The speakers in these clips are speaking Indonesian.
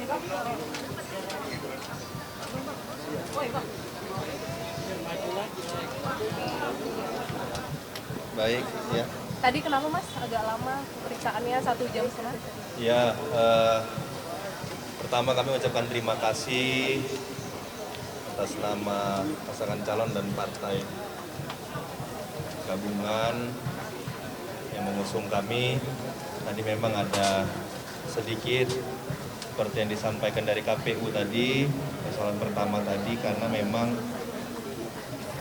Baik, ya. Tadi kenapa Mas agak lama pemeriksaannya 1,5 jam? Ya, pertama kami mengucapkan terima kasih atas nama pasangan calon dan partai gabungan yang mengusung kami. Tadi memang ada sedikit seperti yang disampaikan dari KPU tadi, persoalan pertama tadi karena memang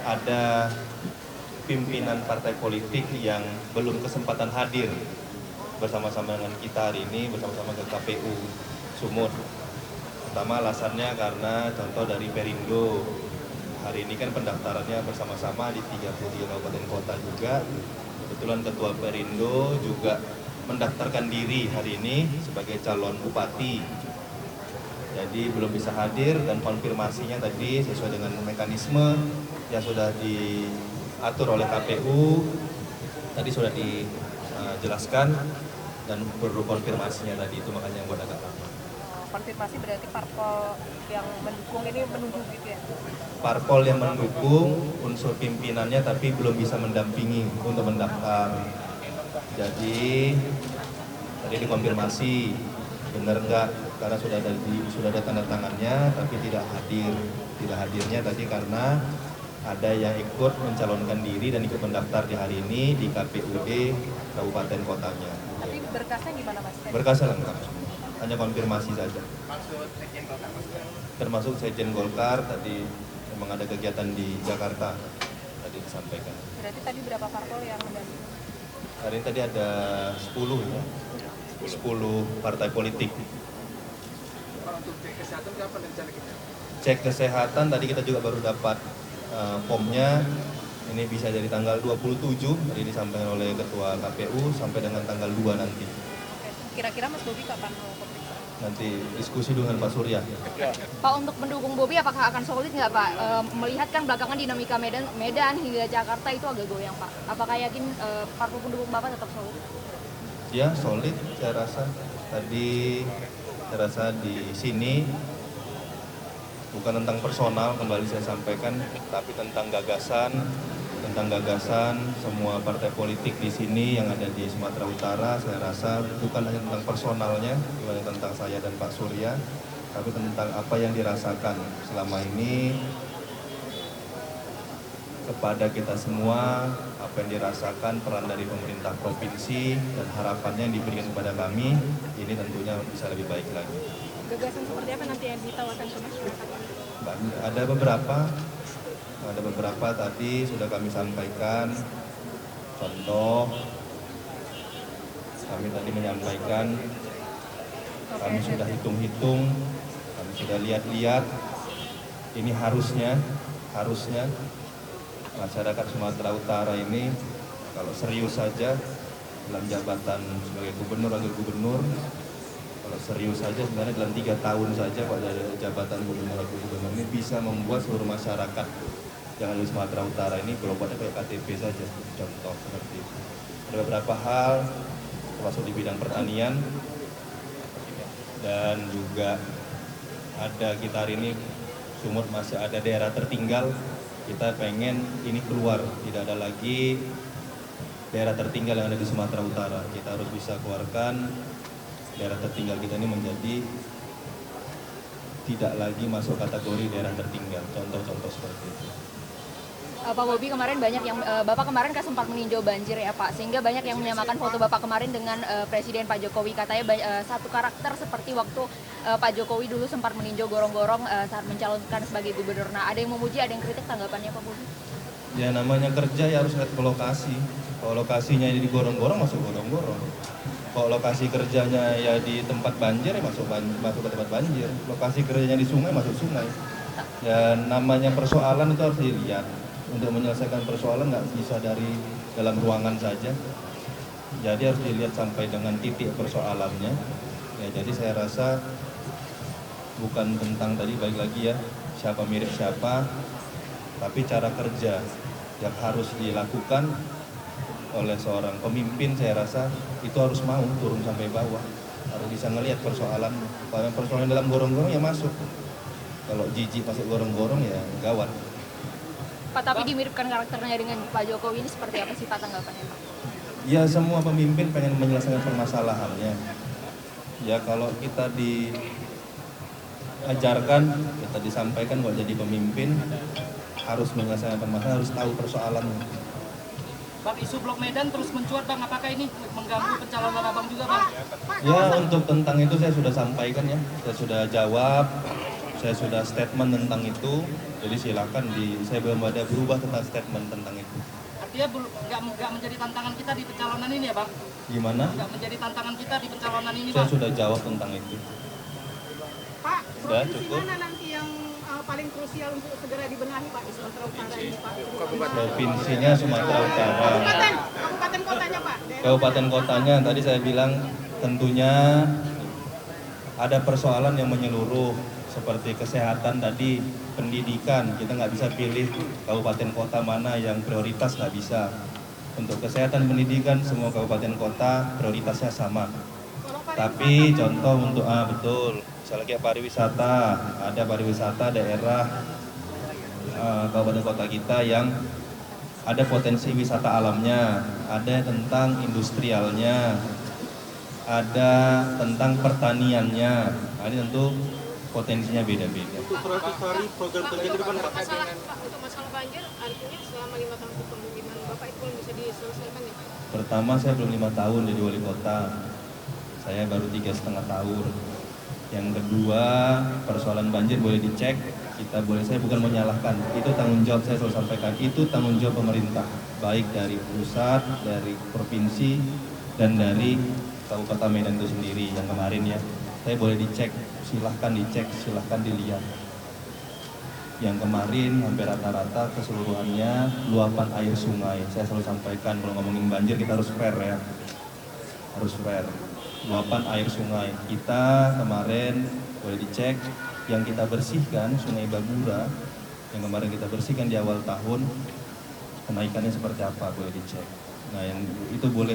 ada pimpinan partai politik yang belum kesempatan hadir bersama-sama dengan kita hari ini, bersama-sama ke KPU Sumut. Pertama alasannya karena contoh dari Perindo, hari ini kan pendaftarannya bersama-sama di 33 kabupaten kota juga. Kebetulan Ketua Perindo juga mendaftarkan diri hari ini sebagai calon bupati. Jadi belum bisa hadir dan konfirmasinya tadi sesuai dengan mekanisme yang sudah diatur oleh KPU. Tadi sudah dijelaskan dan perlu konfirmasinya tadi, itu makanya yang buat agak lama. Konfirmasi berarti parpol yang mendukung ini menunggu gitu ya? Parpol yang mendukung unsur pimpinannya tapi belum bisa mendampingi untuk mendaftar. Jadi tadi dikonfirmasi benar enggak, karena sudah ada tanda tangannya tapi tidak hadir. Tidak hadirnya tadi karena ada yang ikut mencalonkan diri dan ikut mendaftar di hari ini di KPUD kabupaten kotanya. Tapi berkasnya gimana Mas? Berkasnya lengkap, hanya konfirmasi saja. Termasuk Sekjen Golkar tadi memang ada kegiatan di Jakarta tadi disampaikan. Berarti tadi berapa parpol yang mendampingi? Hari ini tadi ada 10 ya, 10 partai politik. Untuk cek kesehatan kapan rencana kita? Cek kesehatan tadi kita juga baru dapat formnya. Ini bisa dari tanggal 27, tadi disampaikan oleh Ketua KPU, sampai dengan tanggal 2 nanti. Kira-kira Mas Bobi kapan mau pemeriksaan? Nanti diskusi dengan Pak Surya. Pak, untuk mendukung Bobi apakah akan solid nggak Pak? Melihat kan belakangan dinamika Medan hingga Jakarta itu agak goyang Pak. Apakah yakin parpol pendukung Bapak tetap solid? Ya, solid saya rasa. Tadi saya rasa di sini bukan tentang personal, kembali saya sampaikan, tapi tentang gagasan semua partai politik di sini yang ada di Sumatera Utara. Saya rasa bukan hanya tentang personalnya, bukan hanya tentang saya dan Pak Surya, tapi tentang apa yang dirasakan selama ini kepada kita semua, apa yang dirasakan peran dari pemerintah provinsi dan harapannya yang diberikan kepada kami, ini tentunya bisa lebih baik lagi. Gagasan seperti apa nanti yang ditawarkan ke masyarakat? Ada beberapa tadi sudah kami sampaikan. Contoh, kami tadi menyampaikan, kami sudah hitung-hitung, kami sudah lihat-lihat, ini harusnya masyarakat Sumatera Utara ini kalau serius saja dalam jabatan sebagai gubernur, wakil gubernur, kalau serius saja sebenarnya dalam 3 tahun saja pada jabatan gubernur, wakil gubernur ini bisa membuat seluruh masyarakat yang ada di Sumatera Utara ini berobatnya kayak KTP saja, contoh seperti itu. Ada beberapa hal termasuk di bidang pertanian dan juga ada kita hari ini Sumut masih ada daerah tertinggal. Kita pengen ini keluar, tidak ada lagi daerah tertinggal yang ada di Sumatera Utara. Kita harus bisa keluarkan daerah tertinggal kita ini menjadi tidak lagi masuk kategori daerah tertinggal. Contoh-contoh seperti itu. Pak Bobi, kemarin banyak yang Bapak kemarin kan sempat meninjau banjir ya Pak, sehingga banyak yang menyamakan foto Bapak kemarin dengan Presiden Pak Jokowi. Katanya satu karakter seperti waktu Pak Jokowi dulu sempat meninjau gorong-gorong saat mencalonkan sebagai gubernur. Nah, ada yang memuji, ada yang kritik, tanggapannya Pak Bobi? Ya namanya kerja ya harus lihat ke lokasi. Kalau lokasinya di gorong-gorong, masuk gorong-gorong. Kalau lokasi kerjanya ya di tempat banjir, ya masuk ke tempat banjir. Lokasi kerjanya di sungai, masuk sungai. Dan namanya persoalan itu harus dilihat. Untuk menyelesaikan persoalan nggak bisa dari dalam ruangan saja. Jadi harus dilihat sampai dengan titik persoalannya. Ya, jadi saya rasa bukan tentang tadi balik lagi ya siapa mirip siapa, tapi cara kerja yang harus dilakukan oleh seorang pemimpin saya rasa itu harus mau turun sampai bawah. harus bisa ngelihat persoalan. Kalau persoalan dalam gorong-gorong ya masuk. Kalau jijik masuk gorong-gorong ya gawat. Pak, tapi dimiripkan karakternya dengan Pak Jokowi ini seperti apa sih Pak tanggapannya Pak? Ya semua pemimpin pengen menyelesaikan permasalahannya. Ya kalau kita diajarkan, kita disampaikan kalau jadi pemimpin harus menyelesaikan permasalahan, harus tahu persoalannya. Bang, isu Blok Medan terus mencuat Bang, apakah ini mengganggu pencalonan Abang juga Bang? Ya untuk tentang itu saya sudah sampaikan ya, saya sudah jawab, saya sudah statement tentang itu. Jadi silakan saya belum ada berubah tentang statement tentang itu. Artinya nggak menjadi tantangan kita di pencalonan ini ya Bang? Gimana? Nggak menjadi tantangan kita di pencalonan ini Saya Bang? sudah jawab tentang itu. Pak, Sudah provinsi cukup. mana nanti yang paling krusial untuk segera dibenahi Pak di Sumatera Utara ini Pak? Provinsinya Sumatera Utara. Kabupaten kotanya Pak. Kabupaten kotanya tadi saya bilang tentunya ada persoalan yang menyeluruh seperti kesehatan tadi, pendidikan. Kita nggak bisa pilih kabupaten kota mana yang prioritas, nggak bisa. Untuk kesehatan pendidikan semua kabupaten kota prioritasnya sama. Tapi contoh untuk betul, misalnya kayak pariwisata, ada pariwisata daerah kabupaten kota kita yang ada potensi wisata alamnya, ada tentang industrialnya, ada tentang pertaniannya. Nah, ini tentu potensinya beda-beda. Untuk 100 hari program kerja ke depan Pak. Untuk masalah banjir, artinya selama 5 tahun kepemimpinan Bapak itu belum bisa diselesaikan ya Pak? Pertama saya belum 5 tahun jadi wali kota, saya baru 3,5 tahun. Yang kedua persoalan banjir boleh dicek, saya bukan menyalahkan, itu tanggung jawab, saya selalu sampaikan, itu tanggung jawab pemerintah, baik dari pusat, dari provinsi, dan dari Kabupaten Medan itu sendiri yang kemarin ya. Saya boleh dicek, silahkan dicek, silahkan dilihat. Yang kemarin hampir rata-rata keseluruhannya luapan air sungai. Saya selalu sampaikan kalau ngomongin banjir kita harus fair ya, harus fair. Luapan air sungai kita kemarin boleh dicek, yang kita bersihkan Sungai Bagura yang kemarin kita bersihkan di awal tahun, kenaikannya seperti apa boleh dicek. Nah yang itu boleh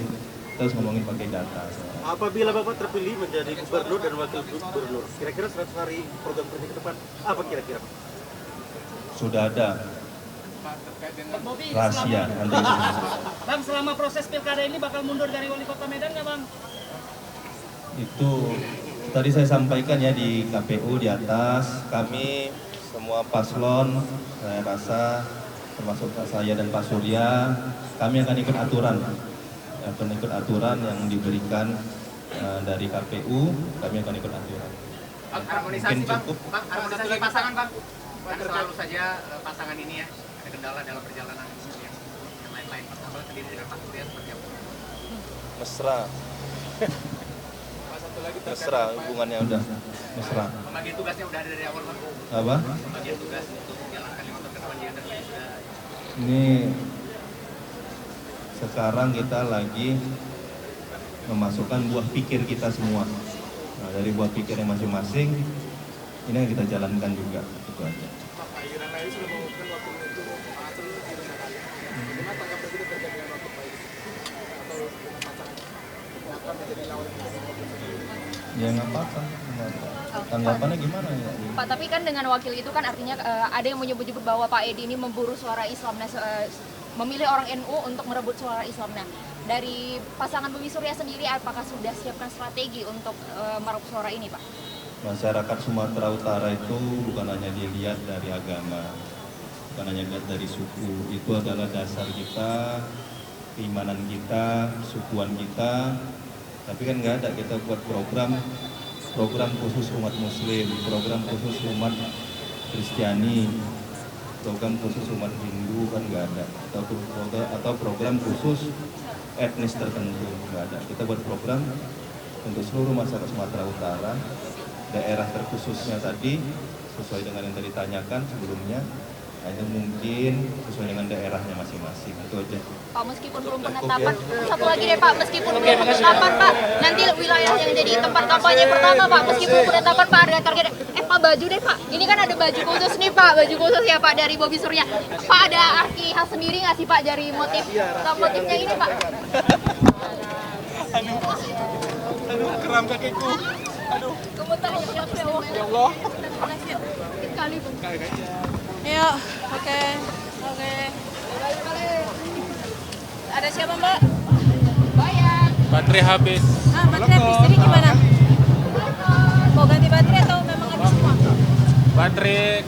terus ngomongin pakai data. Apabila Bapak terpilih menjadi gubernur dan wakil gubernur, kira-kira 100 hari program kerja ke depan apa kira-kira Pak? Sudah ada Bang Bobi, rahasia nanti. Bang, selama proses pilkada ini bakal mundur dari wali kota Medan nggak Bang? Itu tadi saya sampaikan ya di KPU di atas, kami semua paslon saya rasa termasuk saya dan Pak Surya, kami akan ikut aturan yang diberikan dari KPU, kami akan ikut aturan. Harmonisasi Mungkin Bang, cukup. harmonisasi pasangan Bang. Kan selalu saja pasangan ini ya ada kendala dalam perjalanan yang lain-lain. Pertama sendiri dengan Pak Surya seperti apa? Mesra. Mesra, hubungannya udah mesra. Pembagian tugasnya udah ada dari awal Bang. Apa? Pembagian tugas untuk menjalankan 5 tahun ke depan dia sudah. Ini sekarang kita lagi memasukkan buah pikir kita semua. Nah, dari buah pikir yang masing-masing ini yang kita jalankan juga, itu aja. Pak Iran Laili sudah mengumumkan waktu menentu Pak Aceh itu di rumah kali. Bagaimana tanggapan kita terkait dengan waktu Pak Iran? Atau dengan pasangan yang akan menjadi lawan Ya nggak apa-apa. Tanggapannya gimana ya? Pak, tapi kan dengan wakil itu kan artinya ada yang menyebut-nyebut bahwa Pak Edi ini memburu suara Islam, memilih orang NU untuk merebut suara Islam. Nah, dari pasangan Bobi Surya sendiri apakah sudah siapkan strategi untuk merebut suara ini Pak? Masyarakat Sumatera Utara itu bukan hanya dilihat dari agama, bukan hanya dilihat dari suku, itu adalah dasar kita, keimanan kita, sukuan kita. Tapi kan nggak ada kita buat program khusus umat Muslim, program khusus umat Kristiani, program khusus umat Hindu kan nggak ada, atau program khusus etnis tertentu nggak ada. Kita buat program untuk seluruh masyarakat Sumatera Utara, daerah terkhususnya tadi sesuai dengan yang tadi ditanyakan sebelumnya. Nah, itu mungkin sesuai dengan daerahnya masing-masing, itu aja. Pak, meskipun belum penetapan, satu lagi deh Pak, meskipun belum penetapan Pak, nanti wilayah yang jadi tempat kampanye pertama Pak, meskipun penetapan Pak ada target, Pak baju deh Pak, ini kan ada baju khusus nih Pak, baju khusus ya Pak dari Bobi Surya, Pak ada arti khas sendiri nggak sih Pak dari motifnya ini Pak? Kram kakiku. Aduh. Ya Allah. Ya, oke. Ada siapa Mbak? Baterai habis. Baterai habis, jadi gimana? Mau ganti baterai atau memang habis semua? Baterai